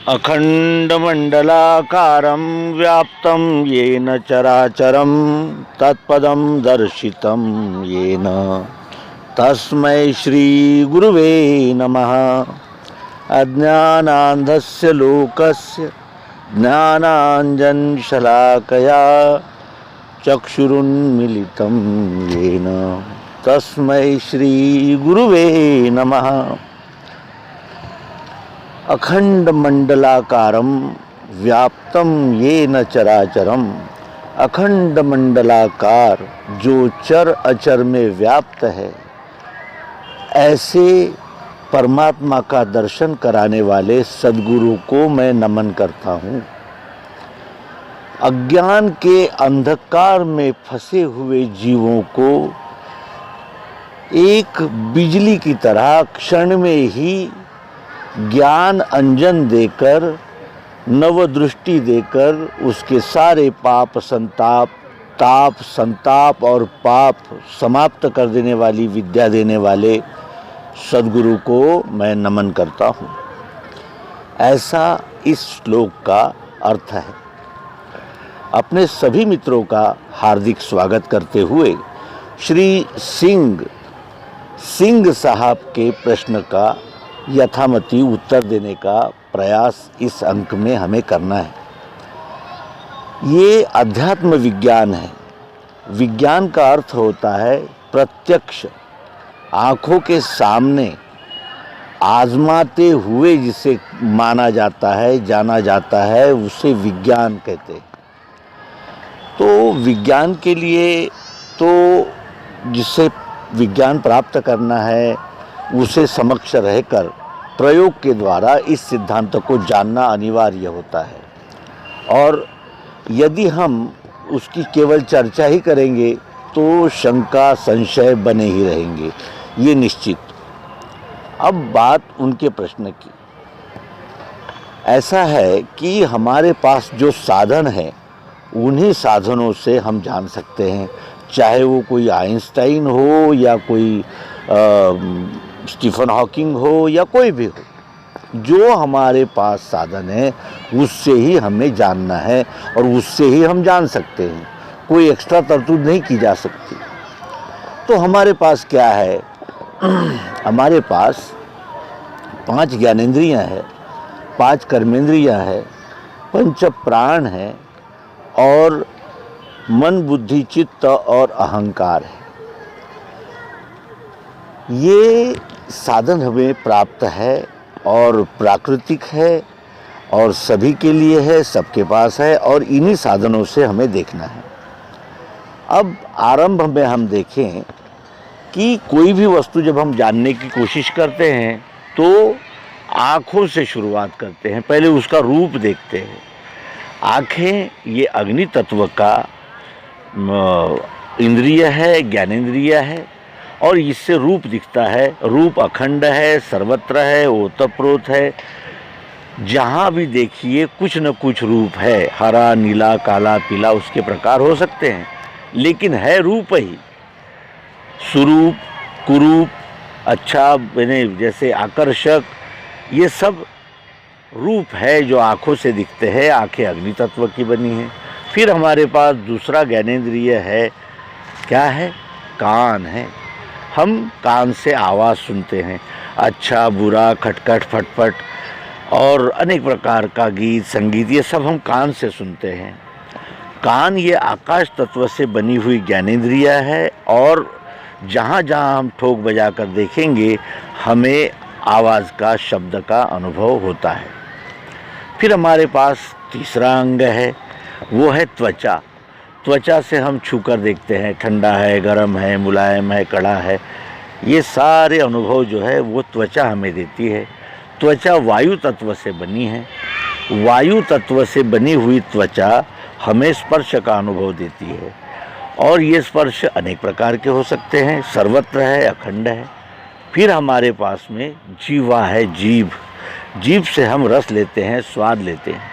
अखंडमंडलाकारं व्याप्तं येन चराचरं तत्पदं दर्शितं येन तस्मै श्री गुरुवे नमः। अज्ञानान्धस्य लोकस्य ज्ञानाञ्जनशलाकया चक्षुरुन्मीलितं येन तस्मै श्री गुरुवे नमः। अखंड मंडलाकारं व्याप्तं येन चराचरम। अखंड मंडलाकार जो चर अचर में व्याप्त है, ऐसे परमात्मा का दर्शन कराने वाले सद्गुरु को मैं नमन करता हूँ। अज्ञान के अंधकार में फंसे हुए जीवों को एक बिजली की तरह क्षण में ही ज्ञान अंजन देकर, नवदृष्टि देकर उसके सारे पाप संताप और पाप समाप्त कर देने वाली विद्या देने वाले सद्गुरु को मैं नमन करता हूँ। ऐसा इस श्लोक का अर्थ है। अपने सभी मित्रों का हार्दिक स्वागत करते हुए श्री सिंह साहब के प्रश्न का यथामति उत्तर देने का प्रयास इस अंक में हमें करना है। ये अध्यात्म विज्ञान है। विज्ञान का अर्थ होता है प्रत्यक्ष, आँखों के सामने आजमाते हुए जिसे माना जाता है, जाना जाता है, उसे विज्ञान कहते हैं। तो विज्ञान के लिए तो जिसे विज्ञान प्राप्त करना है, उसे समक्ष रहकर प्रयोग के द्वारा इस सिद्धांत को जानना अनिवार्य होता है। और यदि हम उसकी केवल चर्चा ही करेंगे तो शंका संशय बने ही रहेंगे, ये निश्चित। अब बात उनके प्रश्न की। ऐसा है कि हमारे पास जो साधन है, उन्हीं साधनों से हम जान सकते हैं, चाहे वो कोई आइंस्टाइन हो या कोई स्टीफन हॉकिंग हो या कोई भी हो। जो हमारे पास साधन है उससे ही हमें जानना है और उससे ही हम जान सकते हैं। कोई एक्स्ट्रा तरतूद नहीं की जा सकती। तो हमारे पास क्या है? हमारे पास 5 ज्ञानेंद्रियां हैं, 5 कर्मेंद्रियां हैं, 5 प्राण हैं और मन, बुद्धि, चित्त और अहंकार है। ये साधन हमें प्राप्त है और प्राकृतिक है और सभी के लिए है, सबके पास है और इन्हीं साधनों से हमें देखना है। अब आरंभ में हम देखें कि कोई भी वस्तु जब हम जानने की कोशिश करते हैं तो आँखों से शुरुआत करते हैं, पहले उसका रूप देखते हैं। आँखें ये अग्नि तत्व का इंद्रिय है, ज्ञानेंद्रिय है और इससे रूप दिखता है। रूप अखंड है, सर्वत्र है, ओतप्रोत है। जहाँ भी देखिए कुछ न कुछ रूप है। हरा, नीला, काला, पीला उसके प्रकार हो सकते हैं, लेकिन है रूप ही। सुरूप, कुरूप, अच्छा बने जैसे आकर्षक, ये सब रूप है जो आँखों से दिखते हैं। आँखें अग्नि तत्व की बनी हैं। फिर हमारे पास दूसरा ज्ञानेंद्रिय है, क्या है? कान है। हम कान से आवाज़ सुनते हैं, अच्छा बुरा, खटखट, फटफट और अनेक प्रकार का गीत संगीत, ये सब हम कान से सुनते हैं। कान ये आकाश तत्व से बनी हुई ज्ञानेंद्रिय है और जहाँ जहाँ हम ठोक बजा कर देखेंगे हमें आवाज़ का, शब्द का अनुभव होता है। फिर हमारे पास तीसरा अंग है, वो है त्वचा। त्वचा से हम छूकर देखते हैं, ठंडा है, गर्म है, मुलायम है, कड़ा है। ये सारे अनुभव जो है वो त्वचा हमें देती है। त्वचा वायु तत्व से बनी है। वायु तत्व से बनी हुई त्वचा हमें स्पर्श का अनुभव देती है और ये स्पर्श अनेक प्रकार के हो सकते हैं, सर्वत्र है, अखंड है। फिर हमारे पास में जीवा है, जीभ। जीभ से हम रस लेते हैं, स्वाद लेते हैं।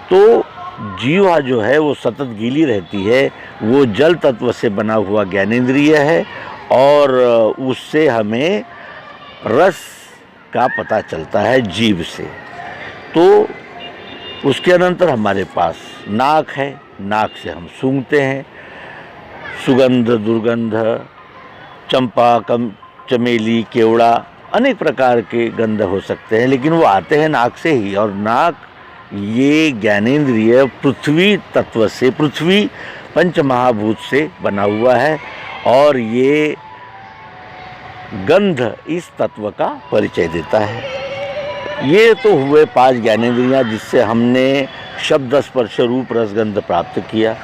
तो जीवा जो है वो सतत गीली रहती है। वो जल तत्व से बना हुआ ज्ञानेंद्रिय है और उससे हमें रस का पता चलता है जीभ से। तो उसके अनंतर हमारे पास नाक है, नाक से हम सूंघते हैं। सुगंध, दुर्गंध, चंपा, चमेली, केवड़ा, अनेक प्रकार के गंध हो सकते हैं, लेकिन वो आते हैं नाक से ही। और नाक ये ज्ञानेंद्रिय पृथ्वी तत्व से, पृथ्वी पंच महाभूत से बना हुआ है, और ये गंध इस तत्व का परिचय देता है। ये तो हुए 5 ज्ञानेंद्रियां जिससे हमने शब्द, स्पर्श, रूप, रस, गंध प्राप्त किया।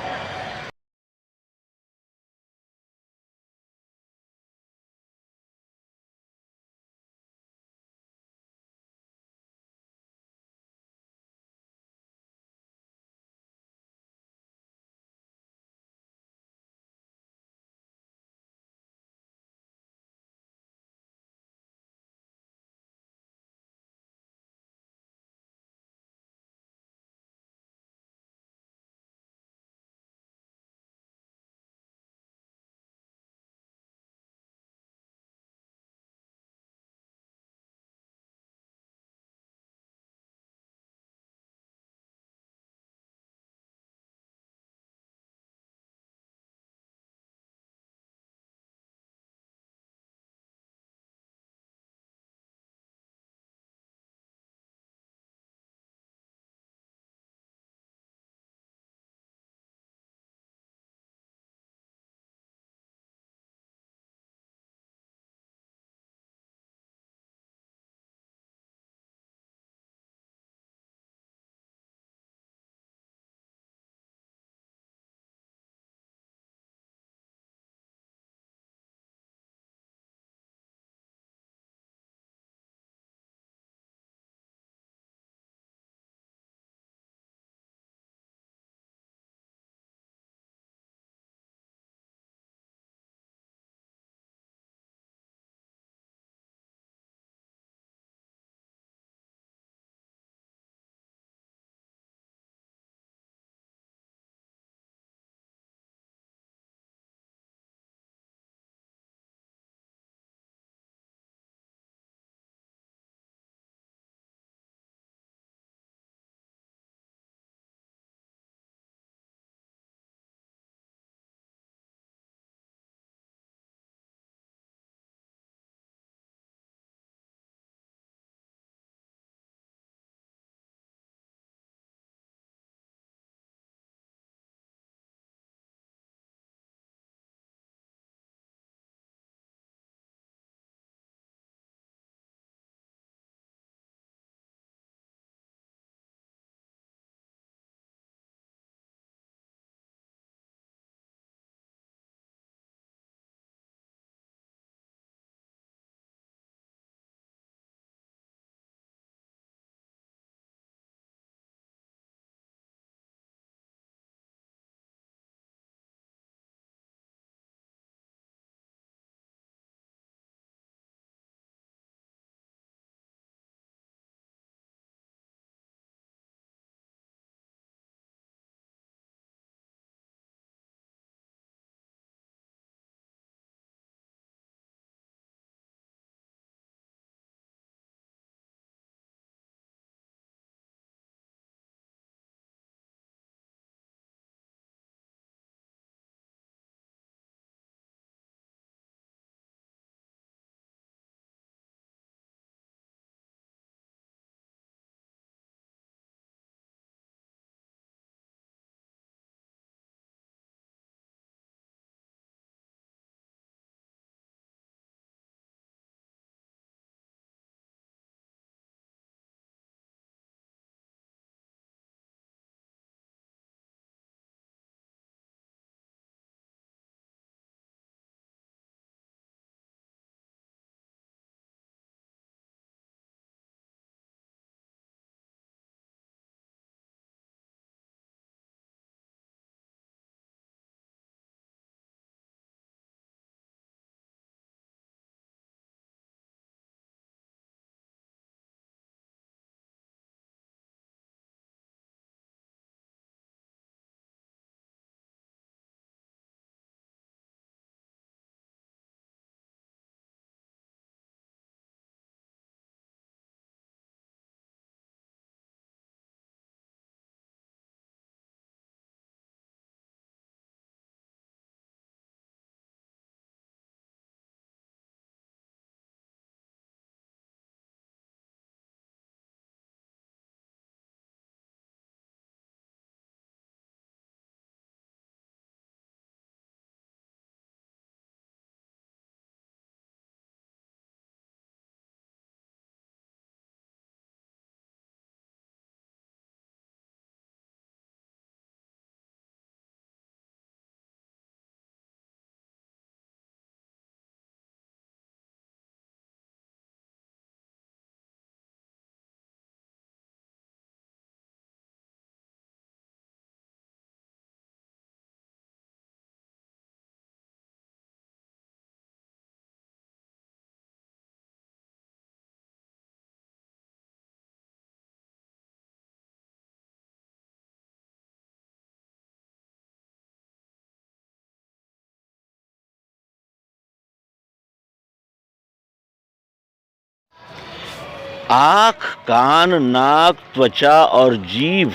आँख, कान, नाक, त्वचा और जीभ,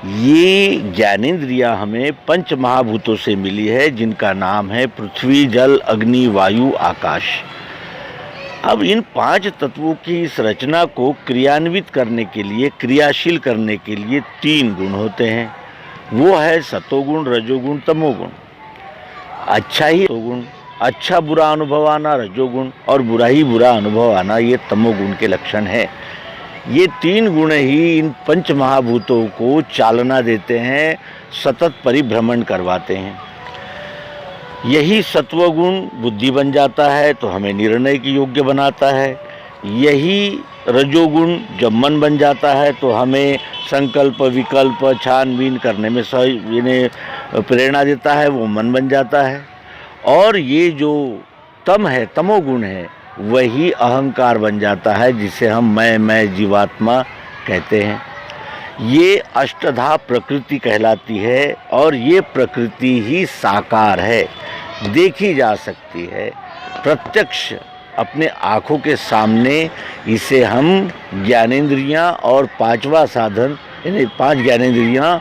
ये ज्ञानेंद्रियां हमें पंच महाभूतों से मिली है, जिनका नाम है पृथ्वी, जल, अग्नि, वायु, आकाश। अब इन 5 तत्वों की इस रचना को क्रियान्वित करने के लिए, क्रियाशील करने के लिए 3 गुण होते हैं। वो है सतोगुण, रजोगुण, तमोगुण। अच्छा ही सतोगुण, अच्छा बुरा अनुभव आना रजोगुण, और बुरा ही बुरा अनुभव आना ये तमोगुण के लक्षण है। ये 3 गुण ही इन पंच महाभूतों को चालना देते हैं, सतत परिभ्रमण करवाते हैं। यही सत्वगुण बुद्धि बन जाता है तो हमें निर्णय की योग्य बनाता है। यही रजोगुण जब मन बन जाता है तो हमें संकल्प, विकल्प, छानबीन करने में प्रेरणा देता है, वो मन बन जाता है। और ये जो तम है, तमोगुण है, वही अहंकार बन जाता है, जिसे हम मैं जीवात्मा कहते हैं। ये अष्टधा प्रकृति कहलाती है, और ये प्रकृति ही साकार है, देखी जा सकती है, प्रत्यक्ष अपने आँखों के सामने। इसे हम ज्ञानेंद्रियाँ और 5वां साधन, यानी 5 ज्ञानेंद्रियाँ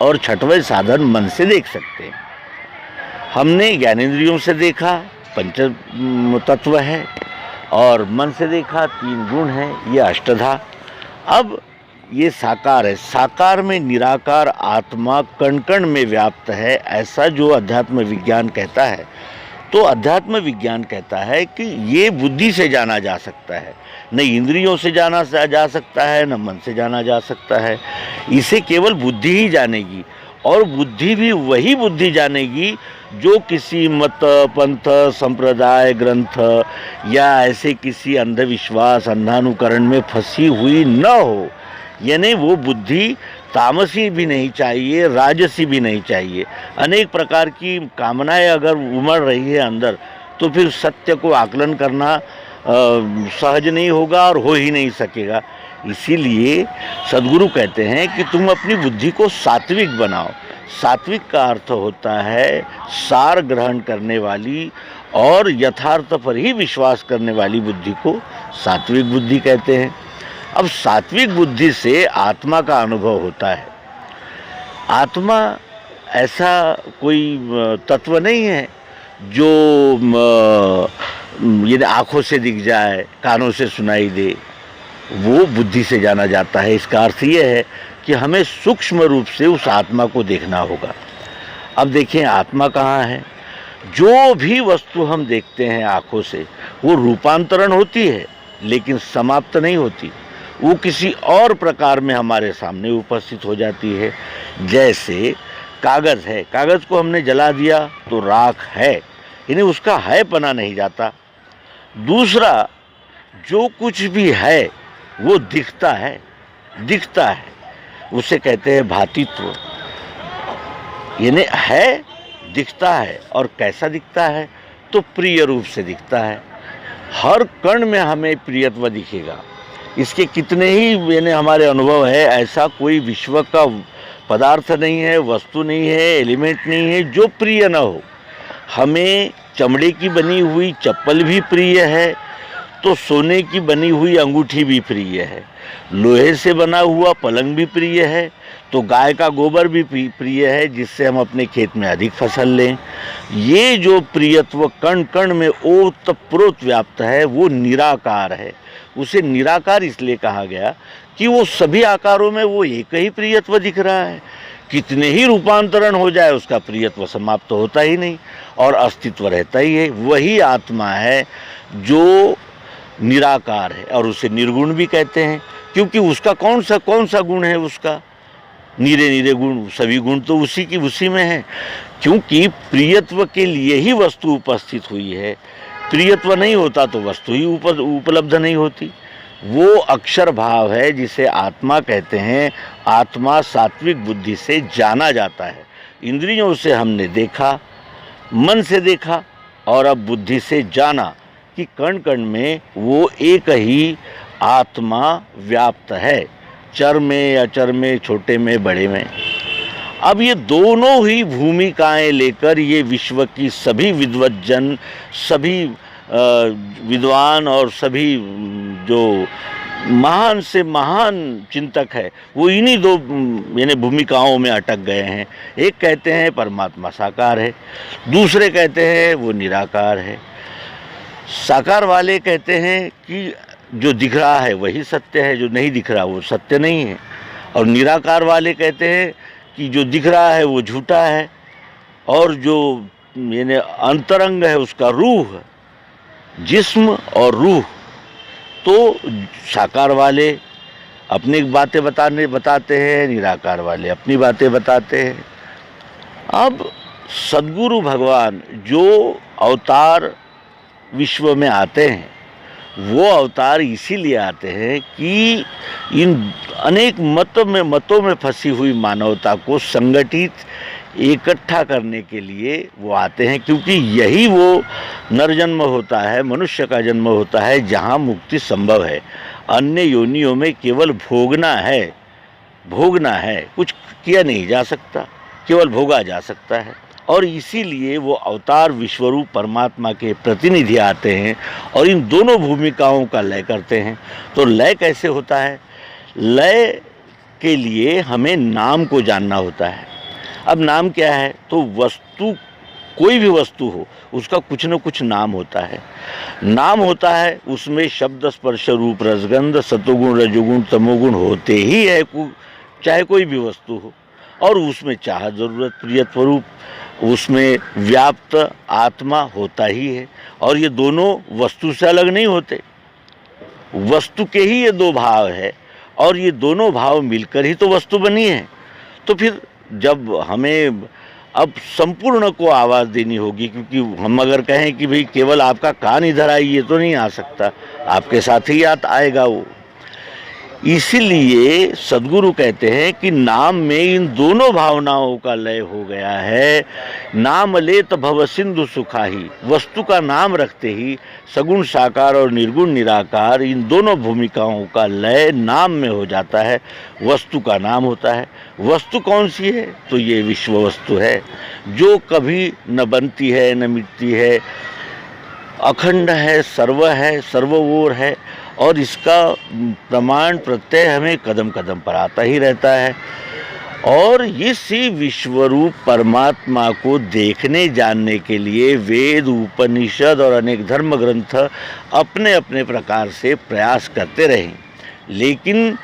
और 6वें साधन मन से देख सकते हैं। हमने ज्ञानेंद्रियों से देखा, पंच तत्व है, और मन से देखा 3 गुण हैं, ये अष्टधा। अब ये साकार है। साकार में निराकार आत्मा कण कण में व्याप्त है, ऐसा जो अध्यात्म विज्ञान कहता है। तो अध्यात्म विज्ञान कहता है कि ये बुद्धि से जाना जा सकता है, न इंद्रियों से जाना जा सकता है, न मन से जाना जा सकता है। इसे केवल बुद्धि ही जानेगी, और बुद्धि भी वही बुद्धि जानेगी जो किसी मत, पंथ, संप्रदाय, ग्रंथ या ऐसे किसी अंधविश्वास, अंधानुकरण में फंसी हुई न हो। यानी वो बुद्धि तामसी भी नहीं चाहिए, राजसी भी नहीं चाहिए। अनेक प्रकार की कामनाएं अगर उमड़ रही है अंदर, तो फिर सत्य को आकलन करना सहज नहीं होगा और हो ही नहीं सकेगा। इसीलिए सद्गुरु कहते हैं कि तुम अपनी बुद्धि को सात्विक बनाओ। सात्विक का अर्थ होता है सार ग्रहण करने वाली और यथार्थ पर ही विश्वास करने वाली बुद्धि को सात्विक बुद्धि कहते हैं। अब सात्विक बुद्धि से आत्मा का अनुभव होता है। आत्मा ऐसा कोई तत्व नहीं है जो ये आँखों से दिख जाए, कानों से सुनाई दे। वो बुद्धि से जाना जाता है। इसका अर्थ ये है कि हमें सूक्ष्म रूप से उस आत्मा को देखना होगा। अब देखें आत्मा कहाँ है। जो भी वस्तु हम देखते हैं आँखों से, वो रूपांतरण होती है, लेकिन समाप्त नहीं होती। वो किसी और प्रकार में हमारे सामने उपस्थित हो जाती है। जैसे कागज़ है, कागज़ को हमने जला दिया तो राख है, यानी उसका है पना नहीं जाता। दूसरा, जो कुछ भी है वो दिखता है, उसे कहते हैं भातित्व। यानी है, दिखता है, और कैसा दिखता है तो प्रिय रूप से दिखता है। हर कण में हमें प्रियत्व दिखेगा। इसके कितने ही यानी हमारे अनुभव है, ऐसा कोई विश्व का पदार्थ नहीं है, वस्तु नहीं है, एलिमेंट नहीं है जो प्रिय न हो। हमें चमड़े की बनी हुई चप्पल भी प्रिय है, तो सोने की बनी हुई अंगूठी भी प्रिय है। लोहे से बना हुआ पलंग भी प्रिय है, तो गाय का गोबर भी प्रिय है, जिससे हम अपने खेत में अधिक फसल लें। ये जो प्रियत्व कण कण में ओतप्रोत व्याप्त है, वो निराकार है। उसे निराकार इसलिए कहा गया कि वो सभी आकारों में वो एक ही प्रियत्व दिख रहा है। कितने ही रूपांतरण हो जाए, उसका प्रियत्व समाप्त होता ही नहीं और अस्तित्व रहता ही है। वही आत्मा है जो निराकार है, और उसे निर्गुण भी कहते हैं, क्योंकि उसका कौन सा गुण है। उसका नीरे गुण, सभी गुण तो उसी में है, क्योंकि प्रियत्व के लिए ही वस्तु उपस्थित हुई है। प्रियत्व नहीं होता तो वस्तु ही उपलब्ध नहीं होती। वो अक्षर भाव है जिसे आत्मा कहते हैं। आत्मा सात्विक बुद्धि से जाना जाता है। इंद्रियों से हमने देखा, मन से देखा, और अब बुद्धि से जाना कि कण कण में वो एक ही आत्मा व्याप्त है, चर में, अचर में, छोटे में, बड़े में। अब ये दोनों ही भूमिकाएं लेकर ये विश्व की सभी विद्वज्जन, सभी विद्वान और सभी जो महान से महान चिंतक है वो इन्हीं दो यानी भूमिकाओं में अटक गए हैं। एक कहते हैं परमात्मा साकार है, दूसरे कहते हैं वो निराकार है। साकार वाले कहते हैं कि जो दिख रहा है वही सत्य है, जो नहीं दिख रहा वो सत्य नहीं है। और निराकार वाले कहते हैं कि जो दिख रहा है वो झूठा है, और जो यानी अंतरंग है उसका रूह, जिस्म और रूह। तो साकार वाले अपनी बातें बताते हैं, निराकार वाले अपनी बातें बताते हैं। अब सद्गुरु भगवान जो अवतार विश्व में आते हैं वो अवतार इसीलिए आते हैं कि इन अनेक मतों में फंसी हुई मानवता को संगठित इकट्ठा करने के लिए वो आते हैं, क्योंकि यही वो नरजन्म होता है, मनुष्य का जन्म होता है जहाँ मुक्ति संभव है। अन्य योनियों में केवल भोगना है, कुछ किया नहीं जा सकता, केवल भोगा जा सकता है। और इसीलिए वो अवतार विश्वरूप परमात्मा के प्रतिनिधि आते हैं और इन दोनों भूमिकाओं का लय करते हैं। तो लय कैसे होता है? लय के लिए हमें नाम को जानना होता है। अब नाम क्या है? तो वस्तु, कोई भी वस्तु हो उसका कुछ न कुछ नाम होता है। नाम होता है उसमें शब्द स्पर्श रूप रसगंध सतोगुण रजोगुण तमोगुण होते ही है, चाहे कोई भी वस्तु हो। और उसमें चाह जरूरत प्रियत्व रूप, उसमें व्याप्त आत्मा होता ही है। और ये दोनों वस्तु से अलग नहीं होते, वस्तु के ही ये दो भाव है और ये दोनों भाव मिलकर ही तो वस्तु बनी है। तो फिर जब हमें अब संपूर्ण को आवाज़ देनी होगी, क्योंकि हम अगर कहें कि भाई केवल आपका कान इधर आइए तो नहीं आ सकता, आपके साथ ही आएगा वो। इसीलिए सद्गुरु कहते हैं कि नाम में इन दोनों भावनाओं का लय हो गया है। नाम लेत भव सिंधु सुखाही, वस्तु का नाम रखते ही सगुण साकार और निर्गुण निराकार इन दोनों भूमिकाओं का लय नाम में हो जाता है, वस्तु का नाम होता है। वस्तु कौन सी है? तो ये विश्व वस्तु है जो कभी न बनती है न मिटती है, अखंड है, सर्वोर है और इसका प्रमाण प्रत्यय हमें कदम कदम पर आता ही रहता है। और इसी विश्वरूप परमात्मा को देखने जानने के लिए वेद, उपनिषद और अनेक धर्म ग्रंथ अपने अपने प्रकार से प्रयास करते रहे, लेकिन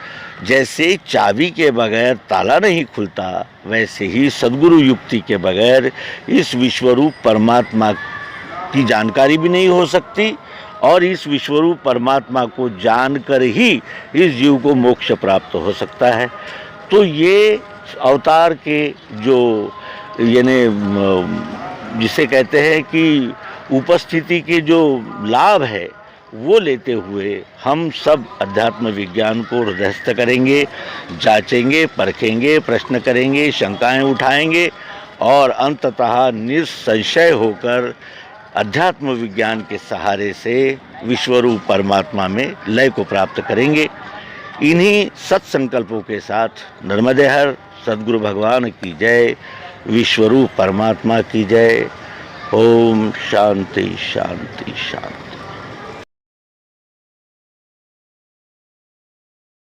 जैसे चाबी के बगैर ताला नहीं खुलता, वैसे ही सद्गुरु युक्ति के बगैर इस विश्वरूप परमात्मा की जानकारी भी नहीं हो सकती। और इस विश्वरूप परमात्मा को जानकर ही इस जीव को मोक्ष प्राप्त हो सकता है। तो ये अवतार के जो यानी जिसे कहते हैं कि उपस्थिति के जो लाभ है वो लेते हुए हम सब अध्यात्म विज्ञान को हृदयस्थ करेंगे, जांचेंगे, परखेंगे, प्रश्न करेंगे, शंकाएं उठाएंगे और अंततः निसंशय होकर अध्यात्म विज्ञान के सहारे से विश्वरूप परमात्मा में लय को प्राप्त करेंगे। इन्हीं सत्संकल्पों के साथ नर्मदे हर सद्गुरु भगवान की जय, विश्वरूप परमात्मा की जय। ओम शांति शांति शांति।